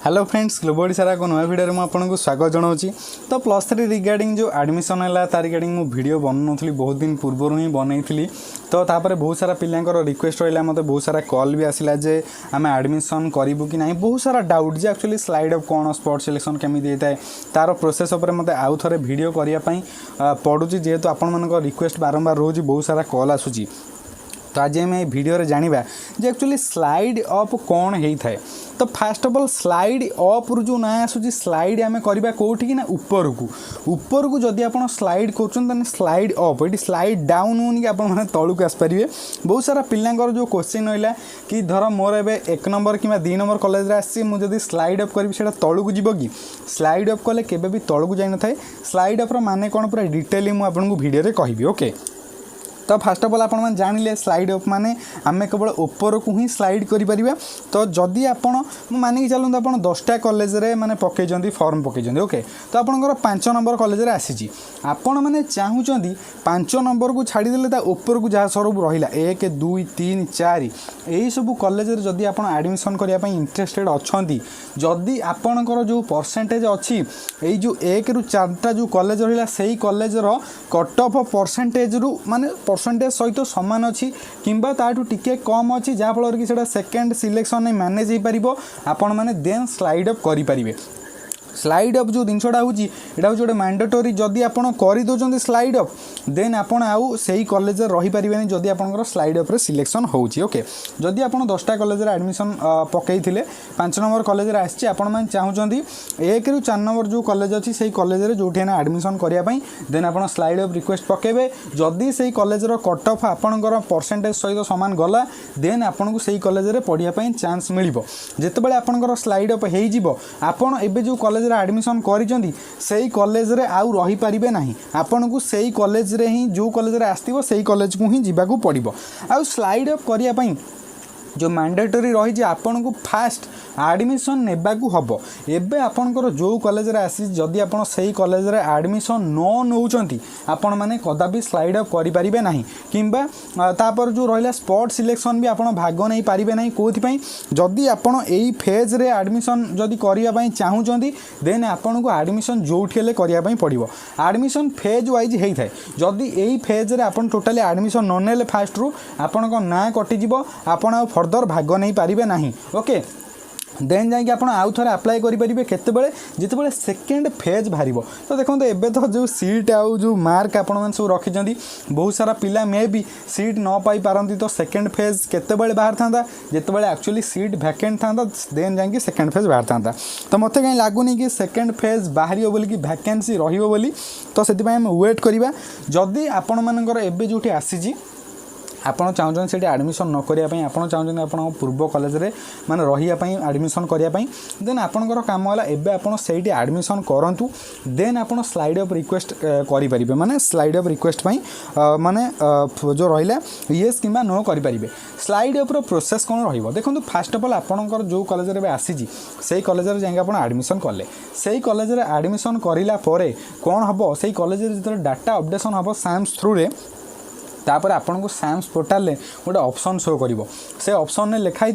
Hello friends global Odisha को नया video में आपको स्वागत जनाऊँगी। तो +3 रिगार्डिंग जो एडमिशन है तार रिगार्डिंग मु वीडियो बनाऊली बहुत दिन पूर्व ही बनई। तो तापर बहुत सारा पिलांकर रिक्वेस्ट रहा मत बहुत सारा कॉल भी आसला जे आम एडमिशन करूँ कि ना बहुत सारा doubt J actually slide of कौन स्पॉट सिलेक्शन केमी होता है तार प्रोसेस उपर मत आउ थे वीडियो करने पड़ू जेहेतु आपण रिक्वेस्ट बारंबार रोज बहुत सारा कॉल आसूँ। तो आज आम वीडियो जाना जे एक्चुअली स्लाइड अप कौन होता है। तो fast of all slide up रु जो ना आसूँ स्लाइड आम करवा कौटी कि ना ऊपर को जदि आप स्लाइड कर स्लाइड अप ये स्लाइड डाउन होनी कि आपने तौक आसपारे। बहुत सारा पिलांकर जो क्वेश्चन रहा कि धर मोर ए 1 नंबर कि 2 नंबर कॉलेज आसी मुझे स्लाइड अप करी से तौक जीव कि स्लाइड अप कले केबे भी तौक जाई न थाए। स्लाइड अप माने कौन पूरा डिटेली मुझे आपको वीडियो कहबी। ओके तो फास्ट ऑफ ऑल आप जानिले स्लाइड अप माने आम केवल ऊपर को ही स्लाइड करें। तो जदि आपण मानिक चलते आप 10टा कॉलेज रे माने पकई फॉर्म पकई ओके तो आपंकर 5 नंबर कॉलेज रे आसी आपण मैंने चाहूँगी 5 नंबर को छाड़देले ऊपर को जहाँ सब रहा 1 2 3 4 यही सब कॉलेज जदि आप एडमिशन करने इंटरेस्टेड अच्छा जदि आपणकर जो परसेंटेज अच्छी यही जो 1 ରୁ 4टा जो कॉलेज रहा से कॉलेजर कट ऑफ परसेंटेज रु माने परसेंटेज सहित सामान अच्छी किंबा ताठू टिके कम अच्छी जहाँफल कि सेटा सेकेंड सिलेक्शन मैनेज हो पार आपण मैंने देन स्लाइड अप करें। स्लाइड अप जो जिनसा हूँ यहाँ हूँ गोटे मैंडेटोरी जदि आप करदे स्लाइड अप देन आपड़ आउ से कॉलेज रहीपर जदि आप स्लाइड अप सिलेक्शन होची। ओके जदि आप 10टा कॉलेज एडमिशन पकई 5 नंबर कॉलेज आसी आपण चाहूँगी 1 ରୁ 4 नंबर जो कॉलेज अच्छी से कॉलेज जो एडमिशन करने देन आप स्लाइड अप रिक्वेस्ट पकेबे जदि से कॉलेज कट ऑफ आपणकर परसेंटेज सहित सामान गला देन आपको से कॉलेज पढ़ाई चांस मिल जितेबाला आपणकर स्लाइड अप होपण एवं जो कॉलेज एडमिशन करिसेंती सेही कॉलेज रे आउ रही पारिबे नाही आपन को सेही कॉलेज रे ही जो कॉलेज रे आस्तिबो सेही कॉलेज को ही जीवा को पड़िबो। आउ स्लाइड अप करिया पई जो मैंडेटरी रही आपन को फास्ट एडमिशन नेबाकू हबो। एबे आपनकर जो कॉलेज रे आसी जदि आपन सही कॉलेज रे एडमिशन न नौचंती आपण माने कदापि स्लाइड अप करि परिबे नाही किंबा तापर जो रहिला स्पॉट सिलेक्शन भी आपण भाग नै पारिबे नाही कोथि पई जदि आपण एई फेज रे एडमिशन जदि करिया पई चाहूचंती देन आपण को एडमिशन जोठी हेले करिया पई पड़िबो। एडमिशन फेज वाइज हेई थाए जदि एई फेज रे आपण टोटली एडमिशन न नेले फास्ट रु आपण को ना कटि जिवो आपण फर्दर भाग नहीं पारिबे नाही। ओके देन जाकि आप आउ थे आप्लाय करेंगे केतबेले जितेबाला सेकेंड फेज बाहर। तो देखो एबे तो जो सीट आउ जो मार्क आपण सब रखिंट बहुत सारा पिला मे भी सीट न पाई पारती तो सेकेंड फेज केतबेले बाहर था जितेबाला एक्चुअली सीट वैकेंट था देन जाकि सेकेंड फेज बाहर था। तो मत कहीं लगुनि कि सेकेंड फेज बाहर बोली कि वैकेंसी रहिबो बोली। तो से वेट करवा जदि आपण मानकर एबे जोठी आसी आपड़ चाहते एडमिशन न करने आप चाहते आप पूर्व कॉलेज रे माने रही एडमिशन करने देन आपणकर काम है एबे आप एडमिशन करूँ देन आप स्लाइड अप रिक्वेस्ट करें माने स्लाइड अप रिक्वेस्ट माने जो रहा येस कि नो करें। स्लाइड अप प्रोसेस कौन रही देखो फास्ट ऑफ ऑल आपणकर जो कॉलेज रे आसी से कॉलेज रे जाके आप एडमिशन कले से कॉलेज रे एडमिशन करिला परे कौन हम से कॉलेज रे डाटा अपडेशन हम साम्स थ्रू रे तापर आपन को साम्स पोर्टाल गोटे ऑप्शन शो करिवो से ऑप्शन ने लिखाई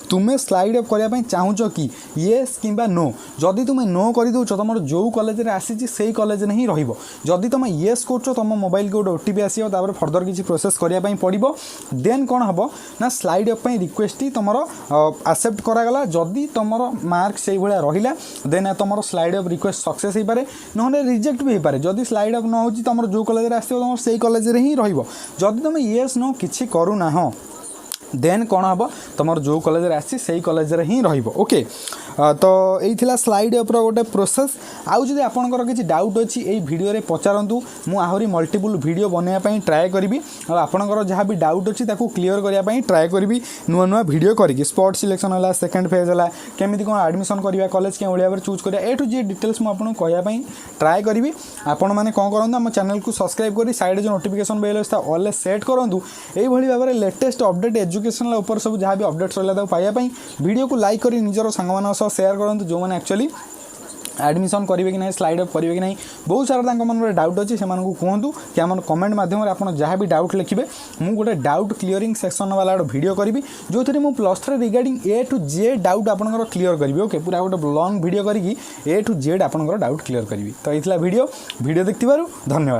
तुम्हें स्लाइड अप करने चाहूच कि येस किंबा नो जदि तुम्हें नो कर दौ तुम जो कॉलेज रे आसी से कॉलेज ने ही रहिबो जदि तुम येस कर तुम मोबाइल को गोटे ओटीपी आसीबो तापर फर्दर किसी प्रोसेस करने पड़ो देन कौन हम ना स्लाइड अप रिक्वेस्ट ही तुम एक्सेप्ट करागला जदि तुम मार्क से भाया रहा देन तुम स्लाइड अप रिक्वेस्ट सक्सेस हो पारे ना रिजेक्ट भी हो पारे जदि स्लाइड अप न हो तुम जो कॉलेज आसो तुम से कॉलेज रे ही रहिबो जदि तुम येस नो किछि करूना हो देन कौन हम तुम जो कॉलेज आसी से कॉलेज रे ही रहिबो। ओके तो यही स्लाइड अप गोटे प्रोसेस आउ जदि आपंकर किसी डाउट अच्छी यही वीडियो रे पचारतु मु आहरी मल्टीपल वीडियो बनवाई ट्राए करी आपंकर जहाँ भी डाउट अच्छी क्लीयर करने ट्राए करी नुआ नुआ वीडियो करी स्पॉट सिलेक्शन है सेकेंड फेज है केमी कौन एडमिशन करवा कॉलेज के भाई भाव चूज करा ए टू जी डिटेल्स मुझे कहवाई ट्राए करी आपण मैंने कौन करूँ आम चैनल को सब्सक्राइब करी साइड जो नोटिफिकेशन बेल अच्छे ऑल सेट करूँ यही भाव में लेटेस्ट अपडेट एजुकेशन ऊपर सब जहाँ भी अपडेट्स रहा पाइबापी वीडियो को लाइक कर निजर सांग शेयर करूँ जो मैंने एक्चुअली एडमिशन करेंगे कि ना स्लाइड अप करेंगे कि ना बहुत सारा मन डाउट अच्छे से कहतु कि आम कमेंट मध्यम आप जहाँ भी डाउट लिखे मुझे गोटे डाउट क्लीयरिंग सेक्शन वाला गोटे वीडियो करी जो थी मुझे +3 regarding A to Z doubt आपंकर क्लीयर करी ओके पूरा गोटे लॉन्ग वीडियो करी ए टू जेड आपंकर डाउट क्लीयर करी तो ये वीडियो देखिबारु धन्यवाद।